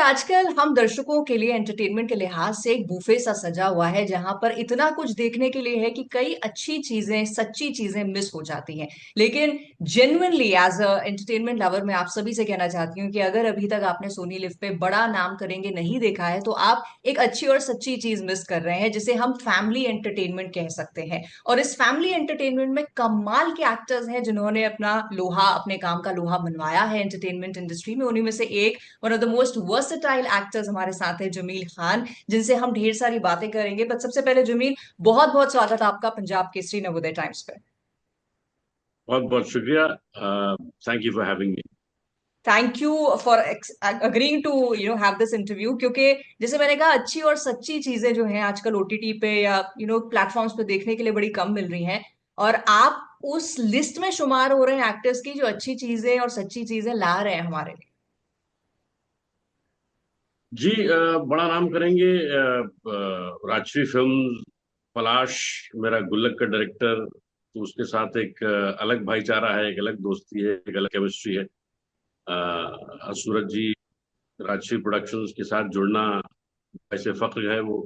आजकल हम दर्शकों के लिए एंटरटेनमेंट के लिहाज से एक बुफे सा सजा हुआ है जहां पर इतना कुछ देखने के लिए है कि कई अच्छी चीजें सच्ची चीजें मिस हो जाती हैं। लेकिन genuinely as a entertainment lover मैं आप सभी से कहना चाहती हूँ कि अगर अभी तक आपने सोनी लिव पे बड़ा नाम करेंगे नहीं देखा है तो आप एक अच्छी और सच्ची चीज मिस कर रहे हैं जिसे हम फैमिली एंटरटेनमेंट कह सकते हैं। और इस फैमिली एंटरटेनमेंट में कमाल के एक्टर्स हैं जिन्होंने अपना लोहा अपने काम का लोहा मनवाया है एंटरटेनमेंट इंडस्ट्री में। उन्हीं में से एक one of the most versatile actors हमारे साथ है जमील खान, जिनसे हम ढेर सारी बातें करेंगे। बट सबसे पहले जमील, बहुत बहुत स्वागत है आपका पंजाब केसरी नवोदय टाइम्स पे। बहुत बहुत शुक्रिया। Thank you for having me. Thank you for agreeing to have this interview, क्योंकि जैसे मैंने कहा अच्छी और सच्ची चीजें जो हैं आजकल ओटीटी पे या प्लेटफॉर्म्स पे देखने के लिए बड़ी कम मिल रही हैं। और आप उस लिस्ट में शुमार हो रहे हैं एक्टर्स की जो अच्छी चीजें और सच्ची चीजें ला रहे हैं हमारे लिए। जी, बड़ा नाम करेंगे। राजश्री फिल्म, पलाश मेरा गुल्लक का डायरेक्टर, तो उसके साथ एक अलग भाईचारा है, एक अलग दोस्ती है, एक अलग केमिस्ट्री है। सूरज जी, राजश्री प्रोडक्शंस के साथ जुड़ना ऐसे फख्र है वो।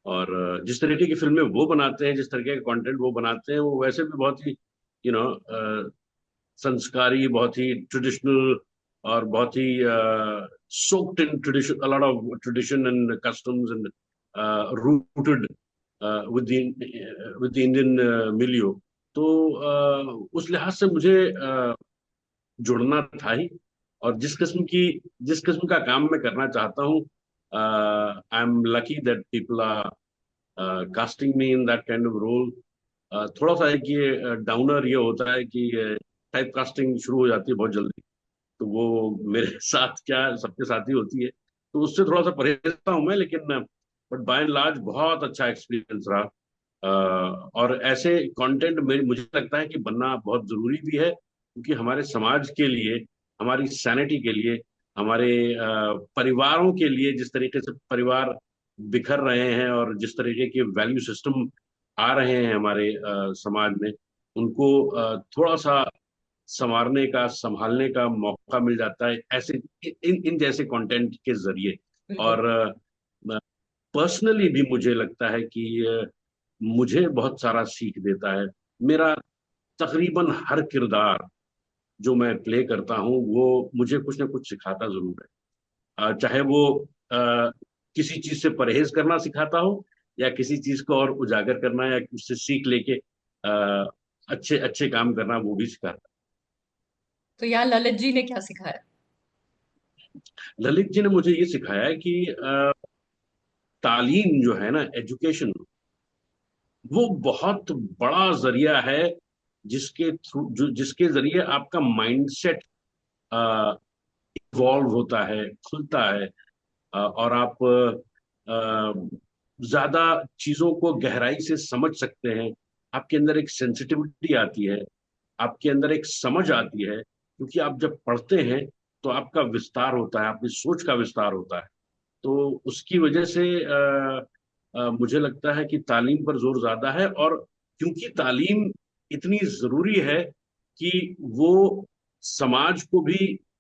और जिस तरीके की फिल्में वो बनाते हैं, जिस तरीके का कंटेंट वो बनाते हैं, वो वैसे भी बहुत ही यू नो संस्कारी, बहुत ही ट्रेडिशनल, और बहुत ही soaked in tradition, a lot of tradition and customs, and rooted with the Indian milieu. तो उस लिहाज से मुझे जुड़ना था ही। और जिस किस्म का काम मैं करना चाहता हूँ, I am lucky that people are casting me in that kind of role. थोड़ा सा है कि डाउनर ये होता है कि टाइप कास्टिंग शुरू हो जाती है बहुत जल्दी। तो वो मेरे साथ क्या, सबके साथ ही होती है, तो उससे थोड़ा सा परहेज करता हूँ मैं। लेकिन बट बाय एंड लार्ज बहुत अच्छा एक्सपीरियंस रहा। और ऐसे कंटेंट में मुझे लगता है कि बनना बहुत जरूरी भी है, क्योंकि हमारे समाज के लिए, हमारी सैनिटी के लिए, हमारे परिवारों के लिए, जिस तरीके से परिवार बिखर रहे हैं और जिस तरीके के वैल्यू सिस्टम आ रहे हैं हमारे समाज में, उनको थोड़ा सा संवारने का, संभालने का मौका मिल जाता है ऐसे इन इन जैसे कंटेंट के जरिए। बिल्कुल। और पर्सनली भी मुझे लगता है कि मुझे बहुत सारा सीख देता है। मेरा तकरीबन हर किरदार जो मैं प्ले करता हूँ, वो मुझे कुछ ना कुछ सिखाता जरूर है। चाहे वो किसी चीज से परहेज करना सिखाता हो, या किसी चीज को और उजागर करना, या उससे सीख लेके अच्छे अच्छे काम करना, वो भी सिखाता तो यहाँ ललित जी ने क्या सिखाया? है। ललित जी ने मुझे ये सिखाया है कि तालीम जो है ना, एजुकेशन, वो बहुत बड़ा जरिया है, जिसके थ्रू जिसके जरिए आपका माइंडसेट इवॉल्व होता है, खुलता है। और आप ज्यादा चीजों को गहराई से समझ सकते हैं। आपके अंदर एक सेंसिटिविटी आती है, आपके अंदर एक समझ आती है, क्योंकि आप जब पढ़ते हैं तो आपका विस्तार होता है, आपकी सोच का विस्तार होता है। तो उसकी वजह से मुझे लगता है कि तालीम पर जोर ज्यादा है। और क्योंकि तालीम इतनी जरूरी है कि वो समाज को भी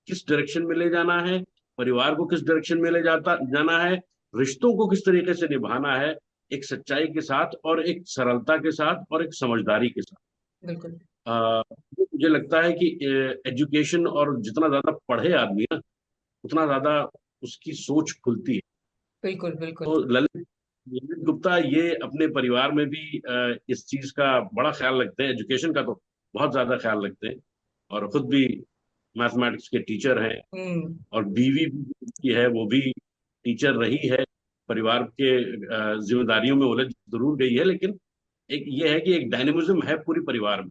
किस डायरेक्शन में ले जाना है, परिवार को किस डायरेक्शन में ले जाता जाना है, रिश्तों को किस तरीके से निभाना है, एक सच्चाई के साथ, और एक सरलता के साथ, और एक समझदारी के साथ। बिल्कुल मुझे लगता है कि एजुकेशन, और जितना ज्यादा पढ़े आदमी ना, उतना ज्यादा उसकी सोच खुलती है। बिल्कुल बिल्कुल। तो ललित ललित गुप्ता ये अपने परिवार में भी इस चीज का बड़ा ख्याल रखते हैं, एजुकेशन का तो बहुत ज्यादा ख्याल रखते हैं। और खुद भी मैथमेटिक्स के टीचर हैं, हम्म। और बीवी भी की है, वो भी टीचर रही है। परिवार के जिम्मेदारियों में उलझ जरूर गई है, लेकिन एक ये है कि एक डायनेमिज्म है पूरी परिवार में।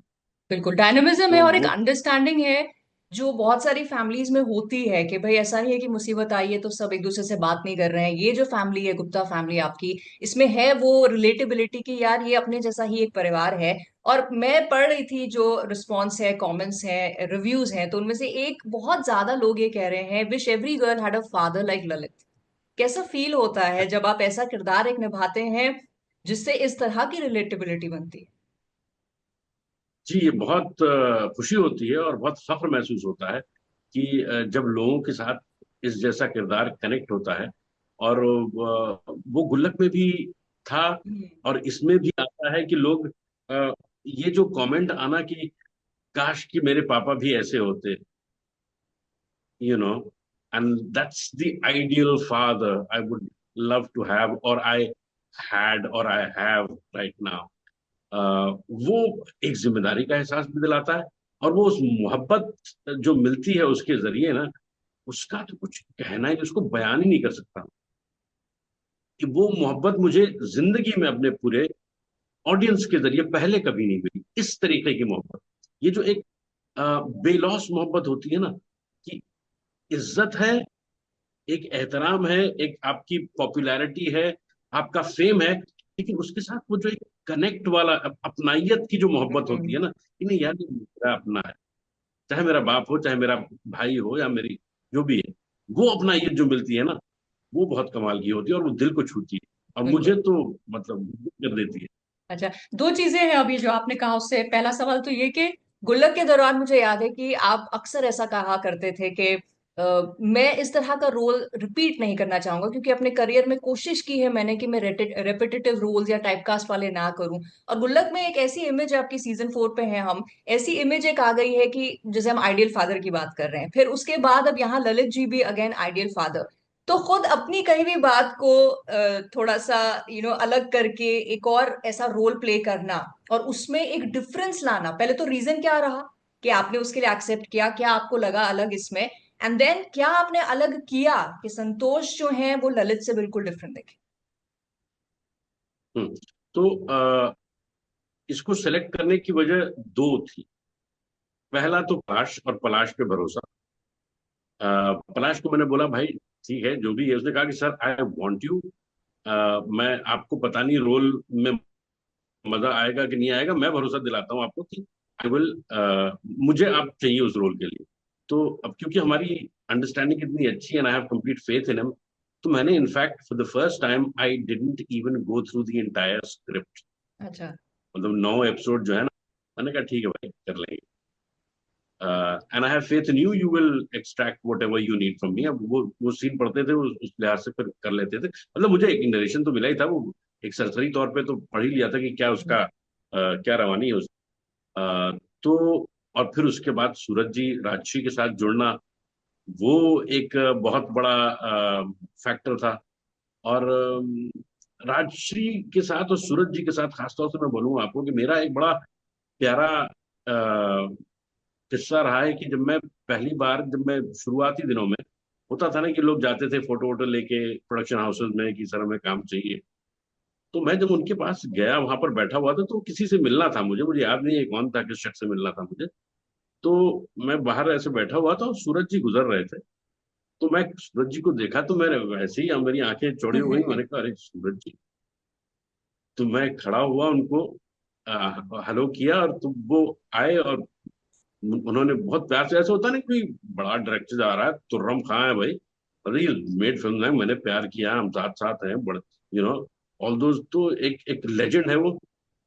बिल्कुल डायनेमिज्म है तो और एक वो अंडरस्टैंडिंग है जो बहुत सारी फैमिलीज में होती है कि भाई ऐसा नहीं है कि मुसीबत आई है तो सब एक दूसरे से बात नहीं कर रहे हैं। ये जो फैमिली है गुप्ता फैमिली आपकी, इसमें है वो रिलेटेबिलिटी की यार ये अपने जैसा ही एक परिवार है। और मैं पढ़ रही थी जो रिस्पॉन्स है, कमेंट्स है, रिव्यूज हैं, तो उनमें से एक बहुत ज्यादा लोग ये कह रहे हैं wish every girl had a father like Lalit. कैसा फील होता है जब आप ऐसा किरदार एक निभाते हैं जिससे इस तरह की रिलेटेबिलिटी बनती है? जी, ये बहुत खुशी होती है और बहुत फख्र महसूस होता है कि जब लोगों के साथ इस जैसा किरदार कनेक्ट होता है। और वो गुल्लक में भी था, हम्म। और इसमें भी आता है कि लोग ये जो कमेंट आना कि काश कि मेरे पापा भी ऐसे होते, you know, and that's the ideal father I would love to have, or I had, or I have right now. वो एक जिम्मेदारी का एहसास भी दिलाता है, और वो उस मोहब्बत जो मिलती है उसके जरिए ना, उसका तो कुछ कहना ही, उसको बयान ही नहीं कर सकता कि वो मोहब्बत मुझे जिंदगी में अपने पूरे ऑडियंस के जरिए पहले कभी नहीं मिली, इस तरीके की मोहब्बत। ये जो एक बेलौस मोहब्बत होती है ना, कि इज्जत है, एक एहतराम है, एक आपकी पॉपुलैरिटी है, आपका फेम है, लेकिन उसके साथ वो जो एक कनेक्ट वाला अपनाइयत की जो मोहब्बत होती हम्म। है ना, कि नहीं यार ये मेरा अपना है, चाहे मेरा बाप हो, चाहे मेरा भाई हो, या मेरी जो भी है, वो अपनाइयत जो मिलती है ना, वो बहुत कमाल की होती है, और वो दिल को छूती है, और मुझे बिल्कुल। तो मतलब कर देती है। अच्छा, दो चीजें हैं अभी जो आपने कहा, उससे पहला सवाल तो ये कि गुल्लक के दौरान मुझे याद है कि आप अक्सर ऐसा कहा करते थे कि मैं इस तरह का रोल रिपीट नहीं करना चाहूंगा, क्योंकि अपने करियर में कोशिश की है मैंने कि मैं रेपिटेटिव रोल्स या टाइपकास्ट वाले ना करूं। और गुल्लक में एक ऐसी इमेज, आपकी सीजन 4 पे है हम, ऐसी इमेज एक आ गई है कि जैसे हम आइडियल फादर की बात कर रहे हैं, फिर उसके बाद अब यहाँ ललित जी भी अगेन आइडियल फादर। तो खुद अपनी कहीं भी बात को थोड़ा सा अलग करके एक और ऐसा रोल प्ले करना, और उसमें एक डिफरेंस लाना, पहले तो रीजन क्या रहा कि आपने उसके लिए एक्सेप्ट किया, क्या आपको लगा अलग इसमें, एंड देन क्या आपने अलग किया कि संतोष जो है वो ललित से बिल्कुल डिफरेंट दिखे। हम्म। तो इसको सेलेक्ट करने की वजह दो थी। पहला तो पलाश, और पलाश पे भरोसा। पलाश को मैंने बोला भाई ठीक है जो भी है, उसने कहा कि सर आई वांट यू, मैं आपको पता नहीं रोल में मजा आएगा कि नहीं आएगा, मैं भरोसा दिलाता हूँ आपको कि आई विल, मुझे आप चाहिए उस रोल के लिए। तो अब क्योंकि हमारी अंडरस्टैंडिंग इतनी अच्छी है, and I have complete faith in him, तो मैंने in fact for the first time I didn't even go through the entire script. अच्छा। मतलब 9 एपिसोड जो है ना, मैंने कहा ठीक है भाई कर लेंगे, and I have faith in you, you will extract what ever you need from me. अब वो सीन पढ़ते थे, उस लिहाज से फिर कर लेते थे। मतलब मुझे एक नरेशन तो मिला ही था, वो एक सरसरी तौर पे तो पढ़ ही लिया था कि क्या उसका क्या रवानी है उस, तो और फिर उसके बाद सूरज जी राजश्री के साथ जुड़ना, वो एक बहुत बड़ा फैक्टर था। और राजश्री के साथ और सूरज जी के साथ खासतौर से मैं बोलूँ आपको कि मेरा एक बड़ा प्यारा किस्सा रहा है कि जब मैं पहली बार, जब मैं शुरुआती दिनों में, होता था ना कि लोग जाते थे फोटो वोटो लेके प्रोडक्शन हाउसेज में कि सर हमें काम चाहिए, तो मैं जब उनके पास गया, वहां पर बैठा हुआ था, तो किसी से मिलना था मुझे, मुझे याद नहीं है कौन था, किस शख्स से मिलना था मुझे। तो मैं बाहर ऐसे बैठा हुआ था और सूरज जी गुजर रहे थे, तो मैं सूरज जी को देखा, तो मैंने वैसे ही मेरी आंखें चौड़ी हो गई, मैंने कहा अरे सूरज जी। तो मैं खड़ा हुआ, उनको हेलो किया, और तो वो आए, और उन्होंने बहुत प्यार से, ऐसा होता है ना कोई बड़ा डायरेक्टर आ रहा है, तुर्रम खां है भाई, अरे मेड फिल्म है, मैंने प्यार किया, हम साथ साथ हैं, बड़े यू नो ऑल दोज, तो एक एक लेजेंड है वो।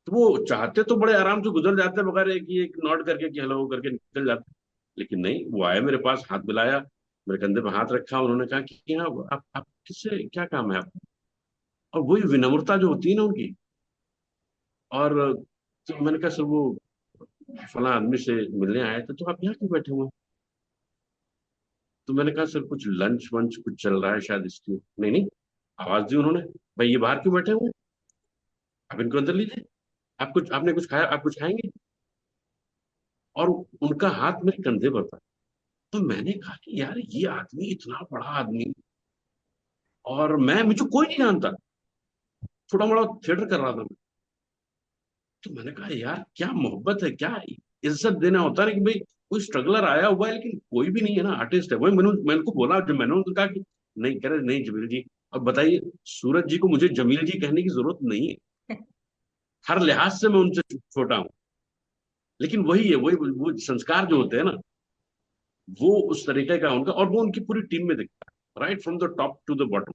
तो वो चाहते तो बड़े आराम से गुजर जाते बगैर एक नॉट करके कि हेलो करके निकल जाते, लेकिन नहीं, वो आए मेरे पास, हाथ मिलाया, मेरे कंधे पे हाथ रखा, उन्होंने कहा कि हाँ आप किससे क्या काम है आपको, और वही विनम्रता जो होती है ना उनकी। और तो मैंने कहा सर वो फला आदमी से मिलने आए थे, तो आप यहाँ क्यों बैठे हुए हैं? तो मैंने कहा सर कुछ लंच वंच कुछ चल रहा है शायद इसलिए। नहीं नहीं, आवाज दी उन्होंने, भाई ये बाहर क्यों बैठे हुए हैं? आप इनको अंदर लीजिए, आप कुछ, आपने कुछ खाया, आप कुछ खाएंगे? और उनका हाथ मेरे कंधे पर था। तो मैंने कहा कि यार ये आदमी इतना बड़ा आदमी, और मैं, मुझे कोई नहीं जानता, थोड़ा मोड़ा थिएटर कर रहा था मैं। तो मैंने कहा यार क्या मोहब्बत है, क्या इज्जत देना होता है ना, कि भाई कोई स्ट्रगलर आया हुआ है, लेकिन कोई भी नहीं है ना, आर्टिस्ट है। वही मैंने उनको बोला, जब मैंने उनको कहा कि नहीं, कह रहे नहीं जमील जी, अब बताइए, सूरज जी को मुझे जमील जी कहने की जरूरत नहीं है, हर लिहाज से मैं उनसे छोटा हूँ, लेकिन वही है, वही वो संस्कार जो होते हैं ना, वो उस तरीके का उनका, और वो उनकी पूरी टीम में दिखता है, right from the top to the bottom.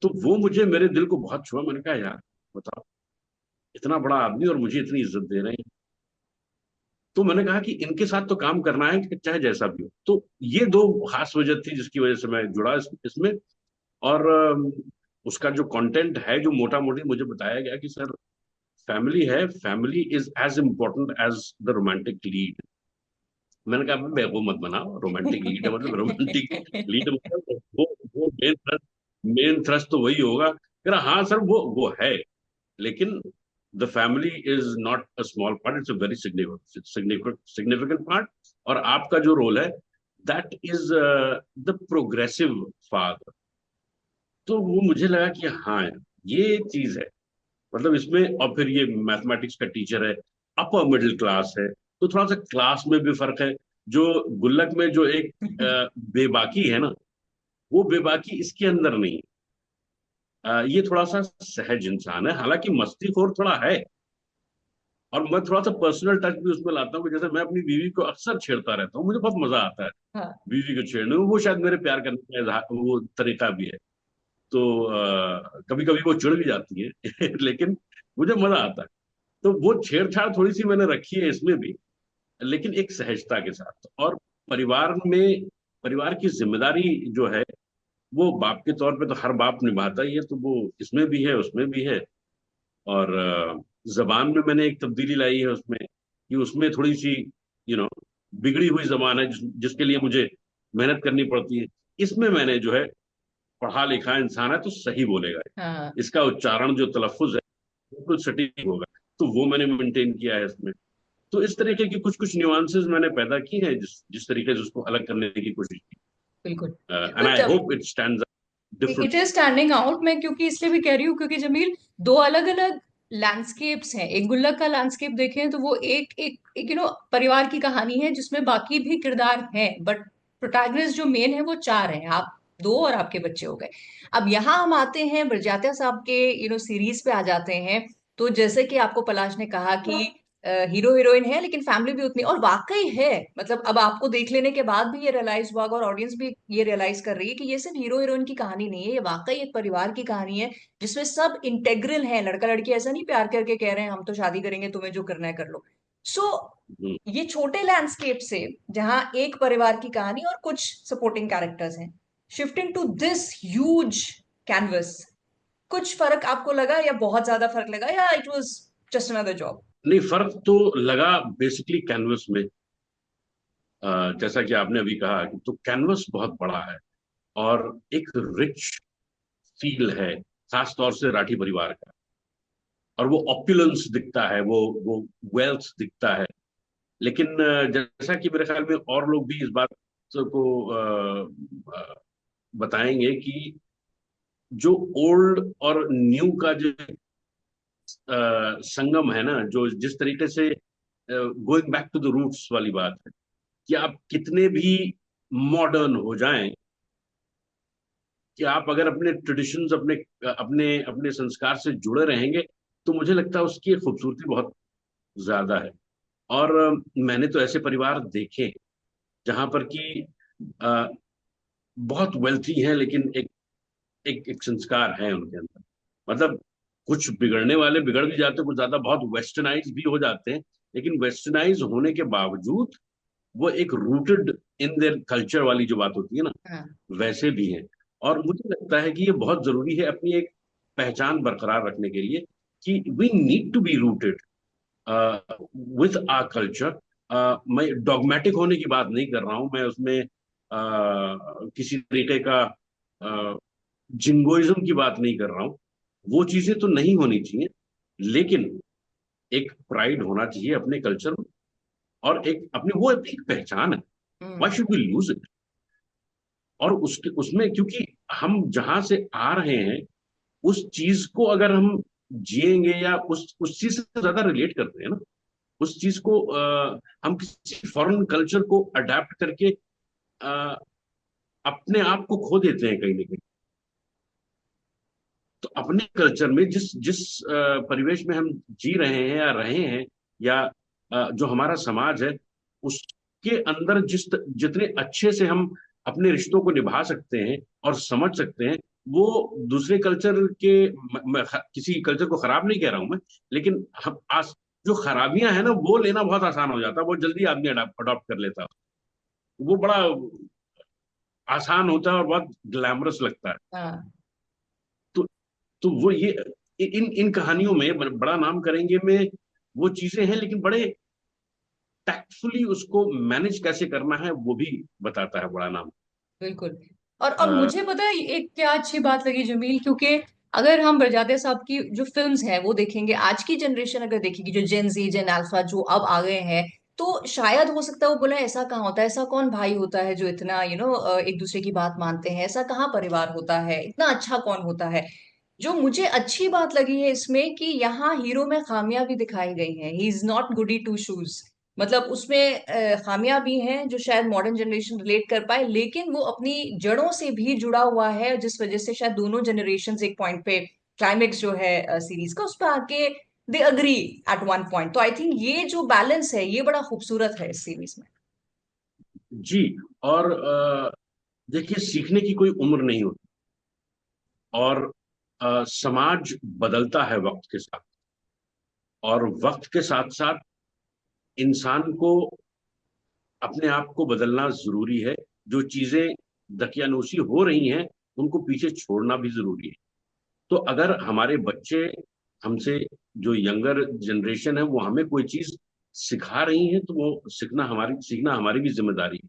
तो वो मुझे, मेरे दिल को बहुत छुआ, मैंने कहा यार बताओ, इतना बड़ा आदमी और मुझे इतनी इज्जत दे रहे हैं। तो मैंने कहा कि इनके साथ तो काम करना है कि चाहे जैसा भी हो। तो ये दो खास वजह थी जिसकी वजह से मैं जुड़ा इसमें। और उसका जो कंटेंट है, जो मोटा मोटी मुझे बताया गया कि सर फैमिली है, family is as important as the romantic lead. मैंने कहा मैं वो मत बनाओ, रोमांटिक लीड है मतलब रोमांटिक लीड मतलब वो मेन थ्रस्ट तो वही होगा। कह रहा हाँ सर वो है, लेकिन the family is not a small part, it's a very significant part. और आपका जो रोल है that is the progressive father. तो वो मुझे लगा कि हाँ ये चीज है, मतलब इसमें। और फिर ये मैथमेटिक्स का टीचर है, अपर मिडिल क्लास है, तो थोड़ा सा क्लास में भी फर्क है। जो गुल्लक में जो एक बेबाकी है ना, वो बेबाकी इसके अंदर नहीं। ये थोड़ा सा सहज इंसान है, हालांकि मस्तीखोर थोड़ा है। और मैं थोड़ा सा पर्सनल टच भी उसमें लाता हूँ कि जैसे मैं अपनी बीवी को अक्सर छेड़ता रहता हूँ, मुझे बहुत मजा आता है हाँ। बीवी को छेड़ने में। वो शायद मेरे प्यार करने का वो तरीका भी है। तो कभी कभी वो चिढ़ भी जाती है लेकिन मुझे मजा आता है। तो वो छेड़छाड़ थोड़ी सी मैंने रखी है इसमें भी, लेकिन एक सहजता के साथ। और परिवार में, परिवार की जिम्मेदारी जो है वो बाप के तौर पे तो हर बाप निभाता ही है, तो वो इसमें भी है उसमें भी है। और जबान में मैंने एक तब्दीली लाई है उसमें, कि उसमें थोड़ी सी बिगड़ी हुई जबान है जिसके लिए मुझे मेहनत करनी पड़ती है। इसमें मैंने जो है, पढ़ा लिखा इंसान है तो सही बोलेगा, हाँ। इसका उच्चारण जो तलफ्फुज है बिल्कुल सटीक होगा। तो वो मैंने मेंटेन किया है इसमें। तो इस तरीके की कुछ कुछ न्यूआंसेस मैंने पैदा की हैं, जिस जिस तरीके से उसको अलग करने की कोशिश की। बिल्कुल। And but I hope it stands it different. Is standing out. मैं क्योंकि इसलिए भी कह रही हूँ क्योंकि जमील, दो अलग अलग लैंडस्केप्स हैं। एक गुल्लक का लैंडस्केप देखें तो वो एक परिवार की कहानी है जिसमें बाकी भी किरदार हैं, बट प्रोटैगनिस्ट जो मेन है वो चार हैं, आप दो और आपके बच्चे हो गए। अब यहाँ हम आते हैं बरजात्या साहब के सीरीज पे आ जाते हैं। तो जैसे कि आपको पलाश ने कहा कि हीरो हीरोइन है लेकिन फैमिली भी उतनी, और वाकई है। मतलब अब आपको देख लेने के बाद भी ये रियलाइज हुआ और ऑडियंस भी ये रियलाइज कर रही है कि ये सिर्फ हीरो हीरोइन की कहानी नहीं है, ये वाकई एक परिवार की कहानी है जिसमें सब इंटेग्रल है। लड़का लड़की ऐसा नहीं प्यार करके कह रहे हैं हम तो शादी करेंगे, तुम्हें जो करना है कर लो। सो ये छोटे लैंडस्केप से, जहां एक परिवार की कहानी और कुछ सपोर्टिंग कैरेक्टर्स हैं, shifting to this huge canvas, कुछ फर्क आपको लगा या बहुत ज्यादा फर्क लगा या it was just another job? नहीं, फर्क तो लगा बेसिकली कैनवस में। जैसा कि आपने अभी कहा कि तो कैनवस बहुत बड़ा है, और एक रिच फील है, खास तौर से राठी परिवार का। और वो ऑप्युलेंस दिखता है, वो वेल्थ दिखता है। लेकिन जैसा कि मेरे ख्याल में और लोग भी इस बात को बताएंगे कि जो ओल्ड और न्यू का जो संगम है ना, जो जिस तरीके से going back to the roots वाली बात है, कि आप कितने भी मॉडर्न हो जाएं, कि आप अगर अपने ट्रेडिशंस, अपने अपने अपने संस्कार से जुड़े रहेंगे, तो मुझे लगता है उसकी एक खूबसूरती बहुत ज्यादा है। और मैंने तो ऐसे परिवार देखे जहां पर कि अ, बहुत वेल्थी हैं, लेकिन एक संस्कार है उनके अंदर। मतलब कुछ बिगड़ने वाले बिगड़ भी जाते हैं, कुछ ज्यादा बहुत वेस्टर्नाइज भी हो जाते हैं, लेकिन वेस्टर्नाइज होने के बावजूद वो एक रूटेड इन देयर कल्चर वाली जो बात होती है ना, हाँ। वैसे भी हैं। और मुझे लगता है कि ये बहुत जरूरी है अपनी एक पहचान बरकरार रखने के लिए, कि we need to be rooted with our culture. मैं डॉगमेटिक होने की बात नहीं कर रहा हूं, मैं उसमें किसी तरीके का जिंगोइज्म की बात नहीं कर रहा हूं। वो चीजें तो नहीं होनी चाहिए, लेकिन एक प्राइड होना चाहिए अपने कल्चर में। और एक अपनी वो एक पहचान है, why hmm. Should we lose it. और उसके उसमें क्योंकि हम जहां से आ रहे हैं, उस चीज को अगर हम जिएंगे या उस चीज से ज्यादा रिलेट करते हैं ना, उस चीज को हम किसी फॉरेन कल्चर को अडेप्ट करके अ, अपने आप को खो देते हैं कहीं ना कहीं। तो अपने कल्चर में जिस जिस परिवेश में हम जी रहे हैं या रहे हैं, या जो हमारा समाज है, उसके अंदर जितने अच्छे से हम अपने रिश्तों को निभा सकते हैं और समझ सकते हैं, वो दूसरे कल्चर के, किसी कल्चर को खराब नहीं कह रहा हूं मैं, लेकिन हम जो खराबियां हैं ना वो लेना बहुत आसान हो जाता है, बहुत जल्दी आदमी अडॉप्ट कर लेता है। वो बड़ा आसान होता है और बहुत ग्लैमरस लगता है। हाँ तो तो वो ये इन इन कहानियों में बड़ा नाम करेंगे में वो चीजें हैं, लेकिन बड़े टैक्टफुली उसको मैनेज कैसे करना है वो भी बताता है बड़ा नाम। बिल्कुल। और मुझे पता है एक क्या अच्छी बात लगी जमील, क्योंकि अगर हम बरजादे साहब की जो फिल्म्स हैं वो देखेंगे, आज की जनरेशन अगर देखेगी, जो जेन जी जेन अल्फा जो अब आ गए हैं, तो शायद हो सकता है वो बोला ऐसा कहाँ होता है, ऐसा कौन भाई होता है जो इतना एक दूसरे की बात मानते हैं, ऐसा कहाँ परिवार होता है, इतना अच्छा कौन होता है। जो मुझे अच्छी बात लगी है इसमें कि यहाँ हीरो में खामियां भी दिखाई गई हैं, he is not goody two shoes. मतलब उसमें खामियां भी हैं जो शायद मॉडर्न जनरेशन रिलेट कर पाए, लेकिन वो अपनी जड़ों से भी जुड़ा हुआ है, जिस वजह से शायद दोनों जनरेशन एक पॉइंट पे, क्लाइमेक्स जो है सीरीज का, उस पर आके they agree at one point. तो आई थिंक ये जो बैलेंस है ये बड़ा खूबसूरत है इस सीरीज में। जी। और देखिए, सीखने की कोई उम्र नहीं होती। और समाज बदलता है वक्त के साथ, और वक्त के साथ साथ इंसान को अपने आप को बदलना जरूरी है। जो चीजें दकियानूसी हो रही हैं उनको पीछे छोड़ना भी जरूरी है। तो अगर हमारे बच्चे हमसे, जो यंगर जनरेशन है, वो हमें कोई चीज सिखा रही है, तो वो सीखना हमारी भी जिम्मेदारी है।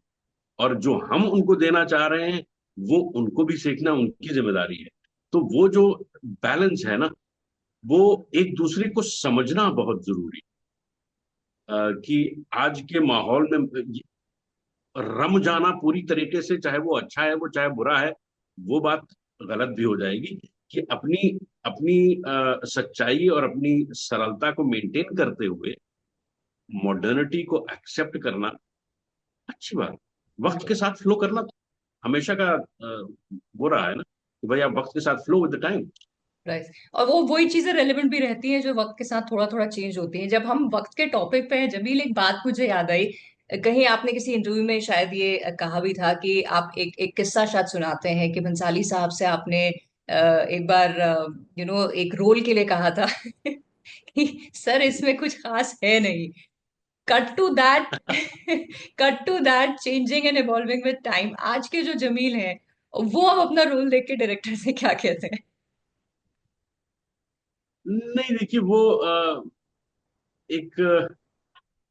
और जो हम उनको देना चाह रहे हैं वो उनको भी सीखना उनकी जिम्मेदारी है। तो वो जो बैलेंस है ना, वो एक दूसरे को समझना बहुत जरूरी है। कि आज के माहौल में रम जाना पूरी तरीके से, चाहे वो अच्छा है वो चाहे बुरा है, वो बात गलत भी हो जाएगी। कि अपनी अपनी सच्चाई और अपनी सरलता को मेंटेन करते हुए मॉडर्निटी को एक्सेप्ट करना अच्छी बात। वक्त के साथ फ्लो करना तो हमेशा का वो रहा है ना, कि भाई आप वक्त के साथ flow with the time. Right. और वो वही चीजें रेलिवेंट भी रहती हैं जो वक्त के साथ थोड़ा थोड़ा चेंज होती हैं। जब हम वक्त के टॉपिक पे हैं जमील, एक बात मुझे याद आई, कहीं आपने किसी इंटरव्यू में शायद ये कहा भी था कि आप एक एक किस्सा शायद सुनाते हैं कि भंसाली साहब से आपने एक बार एक रोल के लिए कहा था कि सर इसमें कुछ खास है नहीं। Cut to that cut to that changing and evolving with time, आज के जो जमील हैं वो अब अपना रोल देख के डायरेक्टर से क्या कहते हैं? नहीं, देखिए वो एक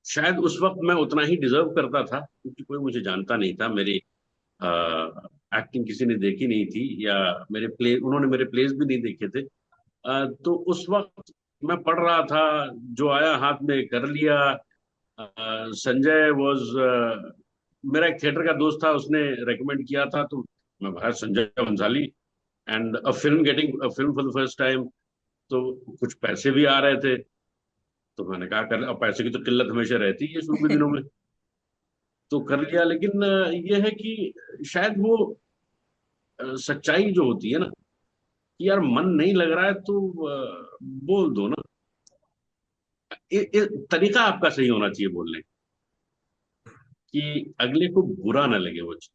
शायद उस वक्त मैं उतना ही डिजर्व करता था, क्योंकि कोई मुझे जानता नहीं था। मेरी एक्टिंग किसी ने देखी नहीं थी, या मेरे प्ले उन्होंने मेरे प्लेस भी नहीं देखे थे। तो उस वक्त मैं पढ़ रहा था, जो आया हाथ में कर लिया। संजय वॉज, मेरा एक थिएटर का दोस्त था, उसने रेकमेंड किया था, तो मैं भाई Sanjay Bhansali and a film, getting a film for the first time. तो कुछ पैसे भी आ रहे थे, तो मैंने कहा कर, अब पैसे की तो किल्लत हमेशा रहती है शुरू के दिनों में, तो कर लिया। लेकिन ये है कि शायद वो सच्चाई जो होती है ना, कि यार मन नहीं लग रहा है तो बोल दो ना। तरीका आपका सही होना चाहिए बोलने, कि अगले को बुरा ना लगे वो चीज।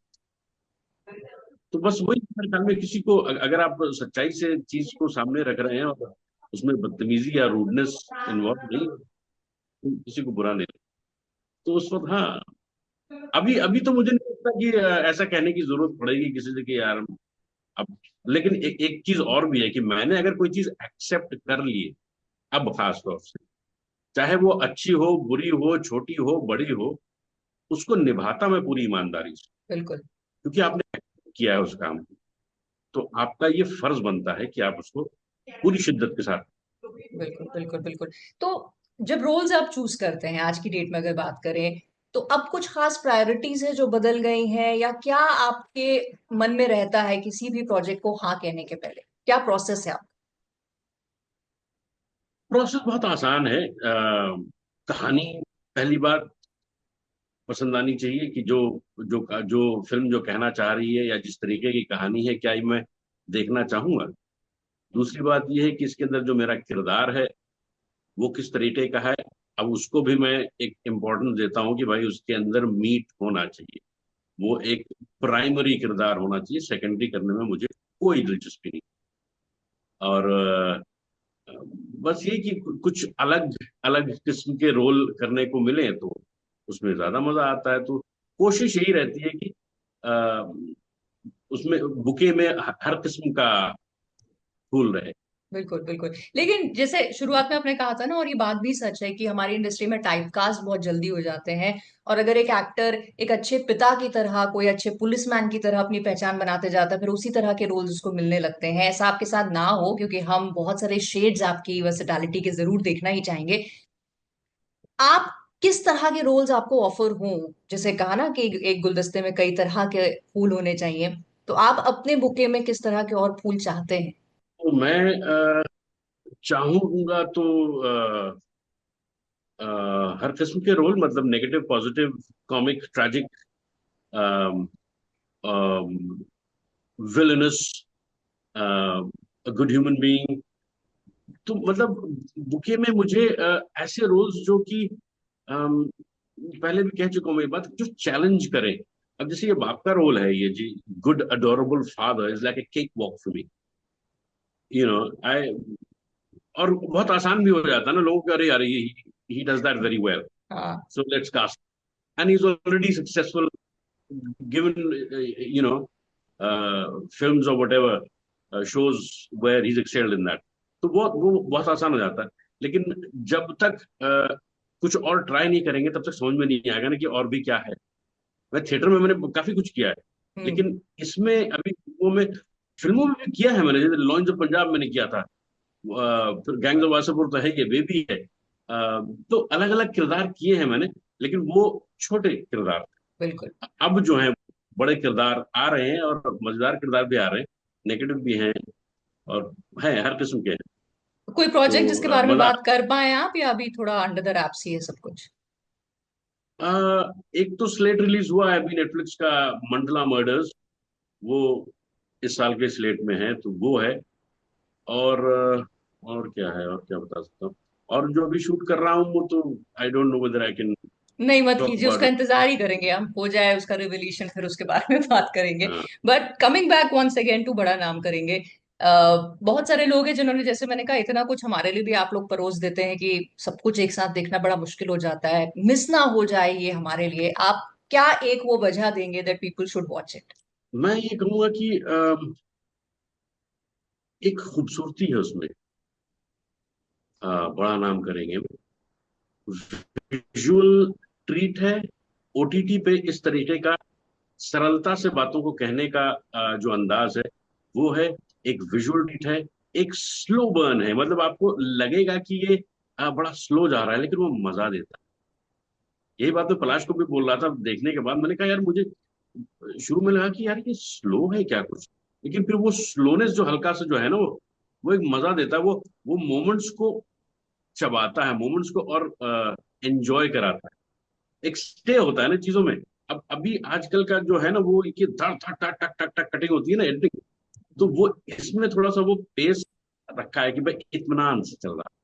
तो बस वही मेरे ख्याल में, किसी को अगर आप सच्चाई से चीज को सामने रख रहे हैं और उसमें बदतमीजी या रूडनेस इन्वॉल्व नहीं है, तो किसी को बुरा नहीं लगे। तो उस वक्त हाँ, अभी अभी तो मुझे नहीं लगता कि ऐसा कहने की जरूरत पड़ेगी किसी से कि यार अब। लेकिन एक चीज और भी है कि मैंने अगर कोई चीज एक्सेप्ट कर ली है, अब खास तौर से, चाहे वो अच्छी हो बुरी हो छोटी हो बड़ी हो, उसको निभाता मैं पूरी ईमानदारी से, बिल्कुल क्योंकि आपने किया है उस काम को। तो आपका ये फर्ज बनता है कि आप उसको पूरी शिद्दत के साथ। बिल्कुल बिल्कुल बिल्कुल। तो जब रोल्स आप चूज करते हैं आज की डेट में अगर बात करें, तो अब कुछ खास प्रायोरिटीज है जो बदल गई हैं, या क्या आपके मन में रहता है किसी भी प्रोजेक्ट को हाँ कहने के पहले, क्या प्रोसेस है आप? प्रोसेस बहुत आसान है। कहानी पहली बात पसंद आनी चाहिए, कि जो जो फिल्म जो कहना चाह रही है या जिस तरीके की कहानी है, क्या ये मैं देखना चाहूंगा। दूसरी बात यह है कि इसके अंदर जो मेरा किरदार है वो किस तरीके का है। अब उसको भी मैं एक इम्पोर्टेंस देता हूँ कि भाई उसके अंदर मीट होना चाहिए। वो एक प्राइमरी किरदार होना चाहिए, सेकेंडरी करने में मुझे कोई दिलचस्पी नहीं। और बस ये कि कुछ अलग अलग किस्म के रोल करने को मिले तो उसमें ज्यादा मजा आता है। तो कोशिश यही रहती है कि उसमें बुके में हर किस्म का फूल रहे। बिल्कुल बिल्कुल। लेकिन जैसे शुरुआत में आपने कहा था ना, और ये बात भी सच है कि हमारी इंडस्ट्री में टाइपकास्ट बहुत जल्दी हो जाते हैं। और अगर एक एक्टर एक अच्छे पिता की तरह, कोई अच्छे पुलिसमैन की तरह अपनी पहचान बनाते जाता है, फिर उसी तरह के रोल्स उसको मिलने लगते हैं। ऐसा आपके साथ ना हो, क्योंकि हम बहुत सारे शेड्स आपकी वर्सेटैलिटी के जरूर देखना ही चाहेंगे। आप किस तरह के रोल्स आपको ऑफर हों, जैसे कहा ना कि एक गुलदस्ते में कई तरह के फूल होने चाहिए, तो आप अपने बुके में किस तरह के और फूल चाहते हैं? तो मैं चाहूंगा तो हर किस्म के रोल, मतलब negative, positive, comic, tragic, villainous, good human being. तो मतलब बुके में मुझे ऐसे रोल्स जो कि अम, पहले भी कह चुका हूँ मैं ये बात, जो चैलेंज करें। अब जैसे ये बाप का रोल है, ये जी, good adorable father is like a cakewalk for me, you know. I और बहुत आसान भी हो जाता है ना लोगों को, अरे यार ये he does that very well, हाँ। so let's cast, and he's already successful, given you know films or whatever shows where he's excelled in that। तो वो बहुत आसान हो जाता है। लेकिन जब तक कुछ और ट्राई नहीं करेंगे तब तक समझ में नहीं आएगा ना कि और भी क्या है। मैं थिएटर में मैंने काफी कुछ किया है, हम्म। लेकिन इसमें अभी वो में फिल्मों में भी किया है मैंने, जैसे लॉन्च ऑफ पंजाब मैंने किया था, फिर गैंग्स ऑफ वासेपुर तो है, ये बेबी है। तो अलग अलग किरदार किए हैं मैंने, लेकिन वो छोटे किरदार। बिल्कुल। अब जो है बड़े किरदार आ रहे हैं, और मजेदार किरदार भी आ रहे हैं, नेगेटिव भी हैं, और है हर किस्म के हैं। कोई तो प्रोजेक्ट जिसके बारे में मजा। बात कर पाए आप, या अभी थोड़ा अंडर द रैप्स ही है सब कुछ? एक तो स्लेट रिलीज हुआ है अभी नेटफ्लिक्स का, मंडला मर्डर्स, वो इस साल के स्लेट में है, तो वो है। और और क्या है, और क्या बता सकता हूँ। और जो अभी शूट कर रहा हूँ वो तो I don't know whether I can नहीं, मत टॉक कीजिए, अबाउट उसका इट। इंतजार ही करेंगे हम, हो जाए उसका रिवोल्यूशन फिर उसके बारे में बात करेंगे। But coming back once again to बड़ा नाम करेंगे। बहुत सारे लोग हैं जिन्होंने, जैसे मैंने कहा, इतना कुछ हमारे लिए भी आप लोग परोस देते हैं कि सब कुछ एक साथ देखना बड़ा मुश्किल हो जाता है, मिस ना हो जाए ये हमारे लिए। आप क्या एक वो वजह देंगे that people should watch it? मैं ये कहूंगा कि एक खूबसूरती है उसमें, बड़ा नाम करेंगे, विजुअल ट्रीट है। ओटीटी पे इस तरीके का सरलता से बातों को कहने का जो अंदाज है वो है, एक विजुअल ट्रीट है, एक स्लो बर्न है। मतलब आपको लगेगा कि ये बड़ा स्लो जा रहा है, लेकिन वो मजा देता है। यही बात मैं पलाश को भी बोल रहा था देखने के बाद, मैंने कहा यार मुझे शुरू में लगा कि यार ये स्लो है क्या कुछ, लेकिन फिर वो स्लोनेस जो हल्का सा जो है ना, वो एक मजा देता है। वो मोमेंट्स को चबाता है, मोमेंट्स को और एंजॉय कराता है। एक स्टे होता है ना चीजों में। अब अभी आजकल का जो है ना, वो ये धड़ धड़ टक टक टक टक कटिंग होती है ना, एडिटिंग, तो वो इसमें थोड़ा सा वो पेस रखा है कि भाई इत्मीनान से चल रहा है,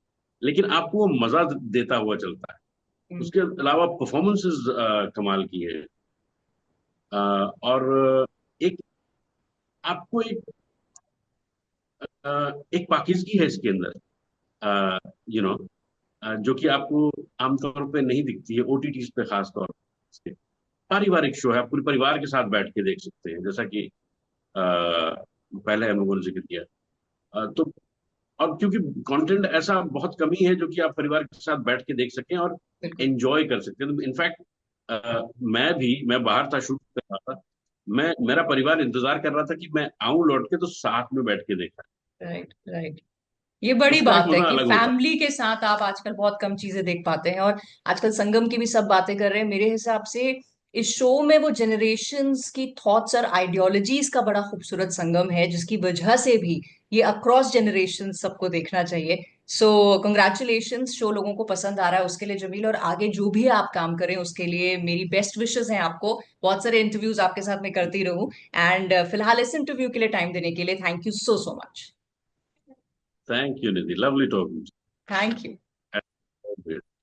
लेकिन आपको वो मजा देता हुआ चलता है। उसके अलावा परफॉर्मेंसेस कमाल की है। और एक आपको एक पाकिजगी है इसके अंदर, यू नो, जो कि आपको आमतौर पे नहीं दिखती है ओटीटी पे, खास तौर से। पारिवारिक शो है, आप पूरे परिवार के साथ बैठ के देख सकते हैं, जैसा कि पहले हम लोगों ने जिक्र किया। तो और क्योंकि कंटेंट ऐसा बहुत कमी है जो कि आप परिवार के साथ बैठ के देख सकें और बिल्कुल। एंजॉय कर सकते हैं। तो इनफैक्ट मैं बाहर था, शूट कर रहा था, मैं मेरा परिवार इंतजार कर रहा था कि मैं आऊं लौट के तो साथ में बैठ के देखा। Right right. ये बड़ी उसका एक बात है मजा कि अलग होता फैमिली के साथ आप आजकल बहुत कम चीजें देख पाते हैं। और आजकल संगम की भी सब बातें कर रहे हैं, मेरे हिसाब से इस शो में वो जनरेशन्स की थॉट्स और आइडियोलॉजीज का बड़ा खूबसूरत संगम है, जिसकी वजह से भी ये अक्रॉस जनरेशन सबको देखना चाहिए। सो कंग्रेचुलेशंस, शो लोगों को पसंद आ रहा है उसके लिए जमील, और आगे जो भी आप काम करें उसके लिए मेरी बेस्ट विशेस हैं आपको। बहुत सारे इंटरव्यूज आपके साथ मैं करती रहूं। एंड फिलहाल इस इंटरव्यू के लिए टाइम देने के लिए thank you so so much. है। Thank you Nidhi, lovely talking. Thank you.